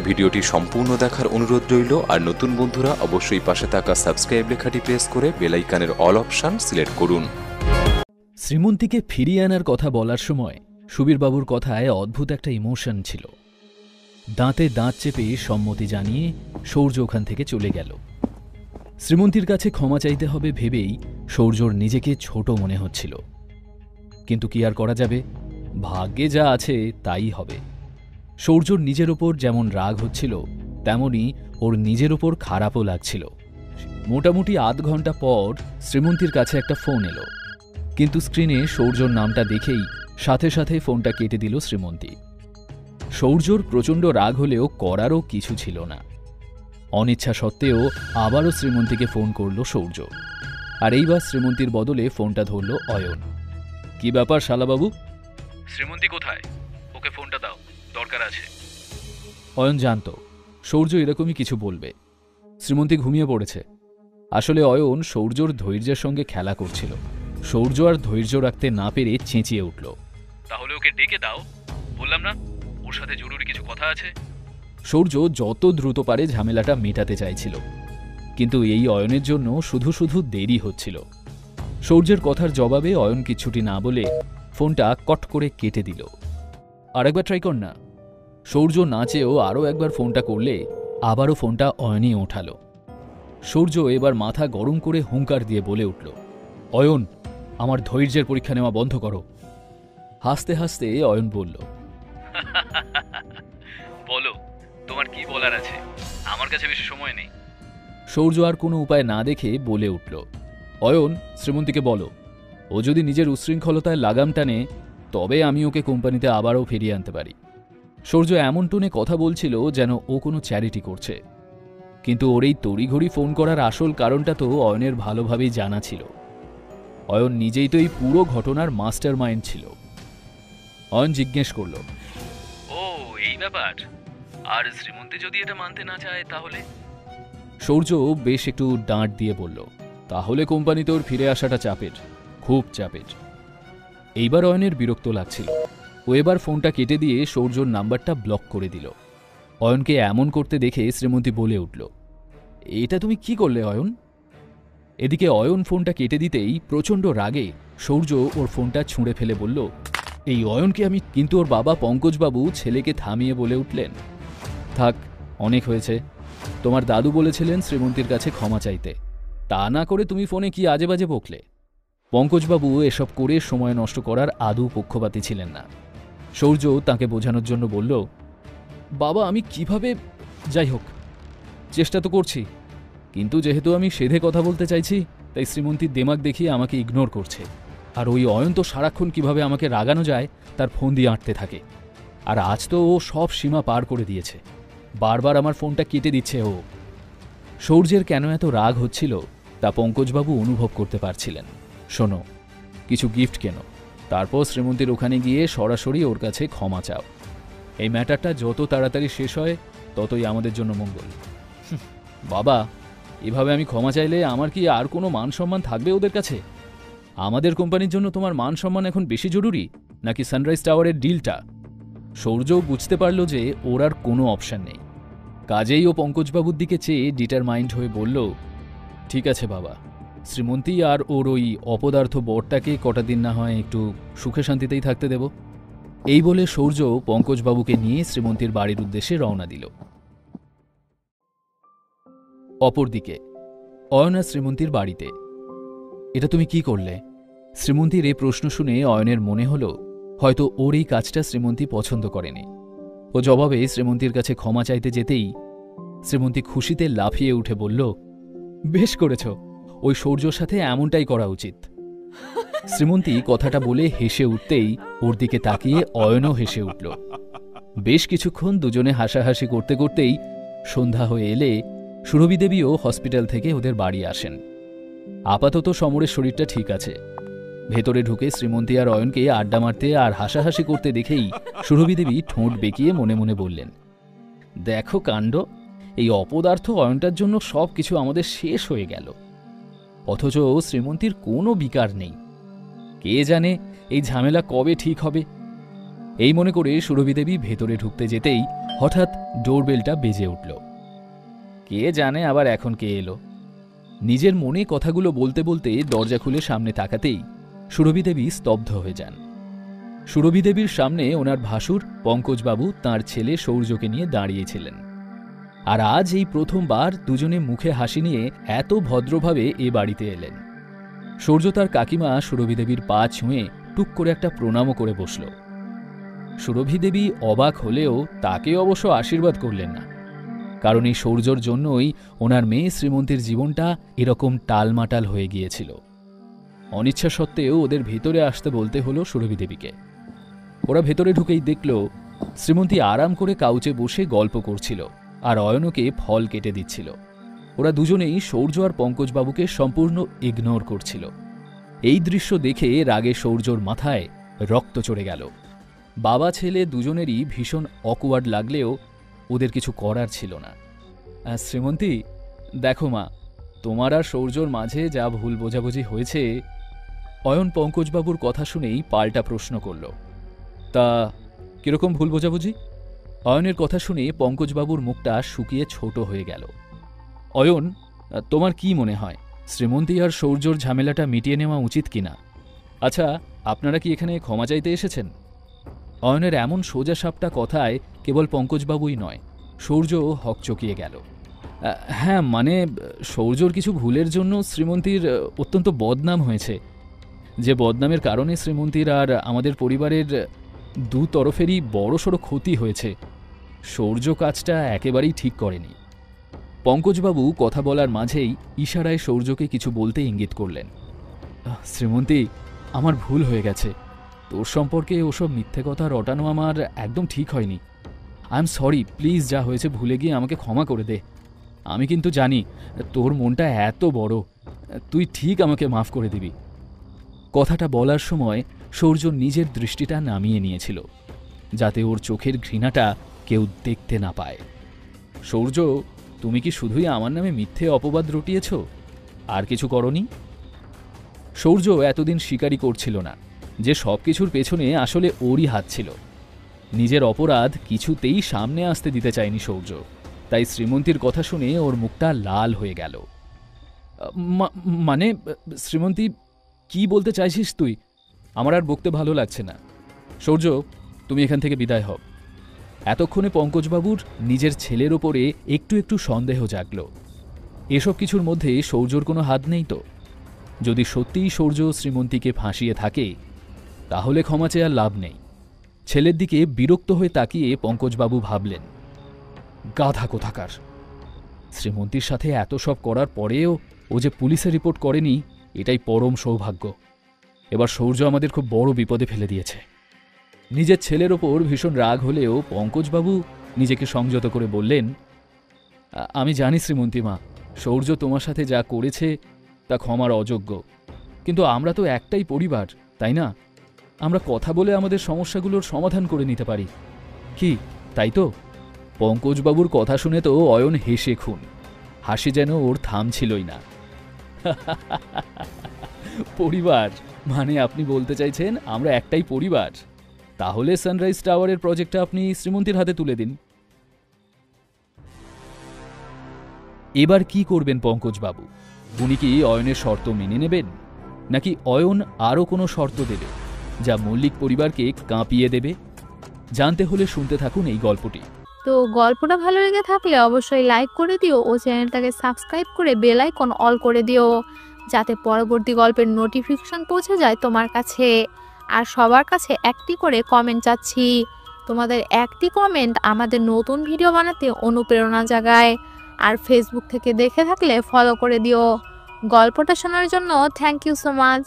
ভিডিওটি সম্পূর্ণ দেখার অনুরোধ রইল। আর নতুন বন্ধুরা অবশ্যই পাশে থাকা সাবস্ক্রাইব লেখাটি প্রেস করে বেল আইকনের অল অপশন সিলেক্ট করুন। শ্রীমন্তীকে ফিরিয়ে আনার কথা বলার সময় সুবীরবাবুর কথায় অদ্ভুত একটা ইমোশন ছিল। দাঁতে দাঁত চেপে সম্মতি জানিয়ে সৌর্য ওখান থেকে চলে গেল। শ্রীমন্তীর কাছে ক্ষমা চাইতে হবে ভেবেই সৌর্যর নিজেকে ছোট মনে হচ্ছিল। কিন্তু কি আর করা যাবে, ভাগ্যে যা আছে তাই হবে। সৌর্যর নিজের ওপর যেমন রাগ হচ্ছিল, তেমনি ওর নিজের ওপর খারাপও লাগছিল। মোটামুটি আধ ঘন্টা পর শ্রীমন্তীর কাছে একটা ফোন এলো, কিন্তু স্ক্রিনে সৌর্যর নামটা দেখেই সাথে সাথে ফোনটা কেটে দিল শ্রীমন্তী। সৌর্যর প্রচণ্ড রাগ হলেও করারও কিছু ছিল না। অনিচ্ছা সত্ত্বেও আবারও শ্রীমন্তীকে ফোন করল সৌর্য। আর এইবার শ্রীমন্তীর বদলে ফোনটা ধরল অয়ন। কি ব্যাপার শালাবাবু? শ্রীমন্তী কোথায়? ওকে ফোনটা দাও, দরকার আছে। অয়ন জানত সৌর্য এরকমই কিছু বলবে। শ্রীমন্তী ঘুমিয়ে পড়েছে। আসলে অয়ন সৌর্যর ধৈর্যের সঙ্গে খেলা করছিল। সৌর্য আর ধৈর্য রাখতে না পেরে চেঁচিয়ে উঠল, তাহলে ওকে ডেকে দাও, বললাম না ওর সাথে জরুরি কিছু কথা আছে। সৌর্য যত দ্রুত পারে ঝামেলাটা মেটাতে চাইছিল, কিন্তু এই অয়নের জন্য শুধু শুধু দেরি হচ্ছিল। সৌর্যের কথার জবাবে অয়ন কিচ্ছুটি না বলে ফোনটা কট করে কেটে দিল। আরেকবার ট্রাই কর না। সৌর্য না চেয়েও আরও একবার ফোনটা করলে আবারও ফোনটা অয়নই ওঠালো। সৌর্য এবার মাথা গরম করে হুঙ্কার দিয়ে বলে উঠল, অয়ন, আমার ধৈর্যের পরীক্ষা নেওয়া বন্ধ করো। হাসতে হাসতে অয়ন বলল, বলো তোমার কি বলার আছে, আমার কাছে বেশি সময় নেই। সৌর্য আর কোনো উপায় না দেখে বলে উঠল, অয়ন, শ্রীমন্তীকে বলো ও যদি নিজের উচ্ছৃঙ্খলতায় লাগাম টানে তবে আমি ওকে কোম্পানিতে আবারও ফিরিয়ে আনতে পারি। সৌর্য এমন টোনে কথা বলছিল যেন ও কোনো চ্যারিটি করছে, কিন্তু ওর এই তড়িঘড়ি ফোন করার আসল কারণটা তো অয়নের ভালোভাবেই জানা ছিল। অয়ন নিজেই তো এই পুরো ঘটনার মাস্টার মাইন্ড ছিল। অয়ন জিজ্ঞেস করল, ও এই ব্যাপার, আর শ্রীমন্তী যদি এটা মানতে না চায় তাহলে? সৌর্য বেশ একটু ডাঁট দিয়ে বলল, তাহলে কোম্পানিতে ওর ফিরে আসাটা চাপের, খুব চাপের। এইবার অয়নের বিরক্ত লাগছিল। ও এবার ফোনটা কেটে দিয়ে সৌর্যর নাম্বারটা ব্লক করে দিল। অয়নকে এমন করতে দেখে শ্রীমন্তী বলে উঠল, এটা তুমি কি করলে অয়ন? এদিকে অয়ন ফোনটা কেটে দিতেই প্রচণ্ড রাগে সৌর্য ওর ফোনটা ছুঁড়ে ফেলে বলল, এই অয়নকে আমি। কিন্তু ওর বাবা পঙ্কজবাবু ছেলেকে থামিয়ে বলে উঠলেন, থাক, অনেক হয়েছে। তোমার দাদু বলেছিলেন শ্রীমন্তীর কাছে ক্ষমা চাইতে, তা না করে তুমি ফোনে কি আজে বাজে বকলে। পঙ্কজবাবু এসব করে সময় নষ্ট করার আদৌ পক্ষপাতী ছিলেন না। সৌর্য তাকে বোঝানোর জন্য বলল, বাবা আমি কিভাবে, যাই হোক, চেষ্টা তো করছি, কিন্তু যেহেতু আমি সেধে কথা বলতে চাইছি তাই শ্রীমন্তীর দেমাগ দেখিয়ে আমাকে ইগনোর করছে। আর ওই অয়ন তো সারাক্ষণ কিভাবে আমাকে রাগানো যায় তার ফোন দিয়ে আঁটতে থাকে। আর আজ তো ও সব সীমা পার করে দিয়েছে, বারবার আমার ফোনটা কেটে দিচ্ছে ও। সৌর্যের কেন এত রাগ হচ্ছিল তা পঙ্কজবাবু অনুভব করতে পারছিলেন। শোনো, কিছু গিফট কেনো, তারপর শ্রীমন্তীর ওখানে গিয়ে সরাসরি ওর কাছে ক্ষমা চাও। এই ম্যাটারটা যত তাড়াতাড়ি শেষ হয় ততই আমাদের জন্য মঙ্গল। বাবা, এভাবে আমি ক্ষমা চাইলে আমার কি আর কোনো মান সম্মান থাকবে ওদের কাছে? আমাদের কোম্পানির জন্য তোমার মান সম্মান এখন বেশি জরুরি নাকি সানরাইজ টাওয়ারের ডিলটা? সৌর্যও বুঝতে পারল যে ওর আর কোনো অপশান নেই। কাজেই ও পঙ্কজবাবুর দিকে চেয়ে ডিটারমাইন্ড হয়ে বলল, ঠিক আছে বাবা, শ্রীমন্তী আর ওর ওই অপদার্থ বরটাকে কটা দিন না হয় একটু সুখে শান্তিতেই থাকতে দেব। এই বলে সৌর্য পঙ্কজবাবুকে নিয়ে শ্রীমন্তীর বাড়ির উদ্দেশ্যে রওনা দিল। অপরদিকে অয়ন আর শ্রীমন্তীর বাড়িতে। এটা তুমি কি করলে? শ্রীমন্তীর এই প্রশ্ন শুনে অয়নের মনে হল হয়তো ওর এই কাজটা শ্রীমন্তী পছন্দ করেনি। ও জবাবে শ্রীমন্তীর কাছে ক্ষমা চাইতে যেতেই শ্রীমন্তী খুশিতে লাফিয়ে উঠে বলল, বেশ করেছ, ওই সৌর্যর সাথে এমনটাই করা উচিত। শ্রীমন্তী কথাটা বলে হেসে উঠতেই ওর দিকে তাকিয়ে অয়নও হেসে উঠল। বেশ কিছুক্ষণ দুজনে হাসাহাসি করতে করতেই সন্ধ্যা হয়ে এলে সুরভি দেবীও হসপিটাল থেকে ওদের বাড়ি আসেন। আপাতত সমরের শরীরটা ঠিক আছে। ভেতরে ঢুকে শ্রীমন্তী আর অয়নকে আড্ডা মারতে আর হাসাহাসি করতে দেখেই সুরভি দেবী ঠোঁট বেঁকিয়ে মনে মনে বললেন, দেখো কাণ্ড, এই অপদার্থ অয়নটার জন্য সব কিছু আমাদের শেষ হয়ে গেল, অথচ শ্রীমন্তীর কোনো বিকার নেই। কে জানে এই ঝামেলা কবে ঠিক হবে। এই মনে করে সুরভি দেবী ভেতরে ঢুকতে যেতেই হঠাৎ ডোরবেলটা বেজে উঠল। কে জানে আবার এখন কে এলো। নিজের মনে কথাগুলো বলতে বলতে দরজা খুলে সামনে তাকাতেই সুরভি দেবী স্তব্ধ হয়ে যান। সুরভি দেবীর সামনে ওনার ভাসুর পঙ্কজবাবু তাঁর ছেলে সৌর্যকে নিয়ে দাঁড়িয়েছিলেন। আর আজ এই প্রথমবার দুজনে মুখে হাসি নিয়ে এত ভদ্রভাবে এ বাড়িতে এলেন। সৌর্য তার কাকিমা সুরভি দেবীর পা ছুঁয়ে টুক করে একটা প্রণামও করে বসল। সুরভি দেবী অবাক হলেও তাকে অবশ্য আশীর্বাদ করলেন না, কারণ এই সৌর্যর জন্যই ওনার মেয়ে শ্রীমন্তীর জীবনটা এরকম টালমাটাল হয়ে গিয়েছিল। অনিচ্ছা সত্ত্বেও ওদের ভেতরে আসতে বলতে হলো সুরভি দেবীকে। ওরা ভেতরে ঢুকেই দেখল শ্রীমন্তী আরাম করে কাউচে বসে গল্প করছিল আর অয়নকে ফল কেটে দিচ্ছিল। ওরা দুজনেই সৌর্য আর পঙ্কজবাবুকে সম্পূর্ণ ইগনোর করছিল। এই দৃশ্য দেখে রাগে সৌর্যর মাথায় রক্ত চড়ে গেল। বাবা ছেলে দুজনেরই ভীষণ অকওয়ার্ড লাগলেও ওদের কিছু করার ছিল না। শ্রীমন্তী, দেখো মা, তোমার আর সৌর্যর মাঝে যা ভুল বোঝাবুঝি হয়েছে। অয়ন পঙ্কজবাবুর কথা শুনেই পাল্টা প্রশ্ন করল, তা কিরকম ভুল বোঝাবুঝি? অয়নের কথা শুনে পঙ্কজবাবুর মুখটা শুকিয়ে ছোট হয়ে গেল। অয়ন, তোমার কি মনে হয় শ্রীমন্তী আর সৌর্যর ঝামেলাটা মিটিয়ে নেওয়া উচিত কিনা? আচ্ছা, আপনারা কি এখানে ক্ষমা চাইতে এসেছেন? অয়নের এমন সোজা সাপটা কথায় কেবল পঙ্কজবাবুই নয়, সৌর্যও হকচকিয়ে গেল। হ্যাঁ, মানে সৌর্যর কিছু ভুলের জন্য শ্রীমন্তীর অত্যন্ত বদনাম হয়েছে, যে বদনামের কারণে শ্রীমন্তীর আর আমাদের পরিবারের দু তরফেরই বড়সড় ক্ষতি হয়েছে। সৌর্য কাজটা একেবারেই ঠিক করেনি। পঙ্কজবাবু কথা বলার মাঝেই ইশারায় সৌর্যকে কিছু বলতে ইঙ্গিত করলেন। শ্রীমন্তী, আমার ভুল হয়ে গেছে। তোর সম্পর্কে ওসব মিথ্যে কথা রটানো আমার একদম ঠিক হয়নি। আই এম সরি, প্লিজ, যা হয়েছে ভুলে গিয়ে আমাকে ক্ষমা করে দে। আমি কিন্তু জানি তোর মনটা এত বড়, তুই ঠিক আমাকে মাফ করে দিবি। কথাটা বলার সময় সৌর্য নিজের দৃষ্টিটা নামিয়ে নিয়েছিল, যাতে ওর চোখের ঘৃণাটা কেউ দেখতে না পায়। সৌর্য, তুমি কি শুধুই আমার নামে মিথ্যে অপবাদ রটিয়েছ, আর কিছু করনি? সৌর্য এতদিন স্বীকারই করছিল না যে সবকিছুর পেছনে আসলে ওরই হাত ছিল। নিজের অপরাধ কিছুতেই সামনে আসতে দিতে চায়নি সৌর্য, তাই শ্রীমন্তীর কথা শুনে ওর মুখটা লাল হয়ে গেল। মানে শ্রীমন্তী, কি বলতে চাইছিস তুই? আমার আর বকতে ভালো লাগছে না। সৌর্য, তুমি এখান থেকে বিদায় হও। এতক্ষণে পঙ্কজবাবুর নিজের ছেলের ওপরে একটু একটু সন্দেহ জাগল। এসব কিছুর মধ্যে সৌর্যর কোনো হাত নেই তো? যদি সত্যিই সৌর্য শ্রীমন্তীকে ফাঁসিয়ে থাকে, তাহলে ক্ষমা চেয়ে আর লাভ নেই। ছেলের দিকে বিরক্ত হয়ে তাকিয়ে পঙ্কজবাবু ভাবলেন, গাধা কোথাকার! শ্রীমন্তীর সাথে এত সব করার পরেও ও যে পুলিশে রিপোর্ট করেনি, এটাই পরম সৌভাগ্য। এবার সৌর্য আমাদের খুব বড় বিপদে ফেলে দিয়েছে। নিজের ছেলের ওপর ভীষণ রাগ হলেও পঙ্কজবাবু নিজেকে সংযত করে বললেন, আমি জানি শ্রীমন্তী মা, সৌর্য তোমার সাথে যা করেছে তা ক্ষমার অযোগ্য, কিন্তু আমরা তো একটাই পরিবার, তাই না? আমরা কথা বলে আমাদের সমস্যাগুলোর সমাধান করে নিতে পারি, কি তাই তো? পঙ্কজবাবুর কথা শুনে তো অয়ন হেসে খুন। হাসি যেন ওর থামছিলই না। পরিবার মানে আপনি বলতে চাইছেন আমরা একটাই পরিবার? তাহলে সানরাইজ টাওয়ারের প্রজেক্টটা আপনি শ্রীমন্তীর হাতে তুলে দিন। এবার কি করবেন পঙ্কজবাবু? উনি কি অয়নের শর্ত মেনে নেবেন, নাকি অয়ন আরও কোনো শর্ত দেবে যা মল্লিক পরিবারকে কাঁপিয়ে দেবে? জানতে হলে শুনতে থাকুন এই গল্পটি। তো গল্পটা ভালো লেগে থাকলে অবশ্যই লাইক করে দিও ও চ্যানেলটাকে সাবস্ক্রাইব করে বেল আইকন অল করে দিও, যাতে পরবর্তী গল্পের নোটিফিকেশন পৌঁছে যায় তোমার কাছে। আর সবার কাছে একটি করে কমেন্ট চাচ্ছি, তোমাদের একটি কমেন্ট আমাদের নতুন ভিডিও বানাতে অনুপ্রেরণা জাগায়। আর ফেসবুক থেকে দেখে থাকলে ফলো করে দিও। গল্পটা শোনার জন্য থ্যাংক ইউ সো মাচ।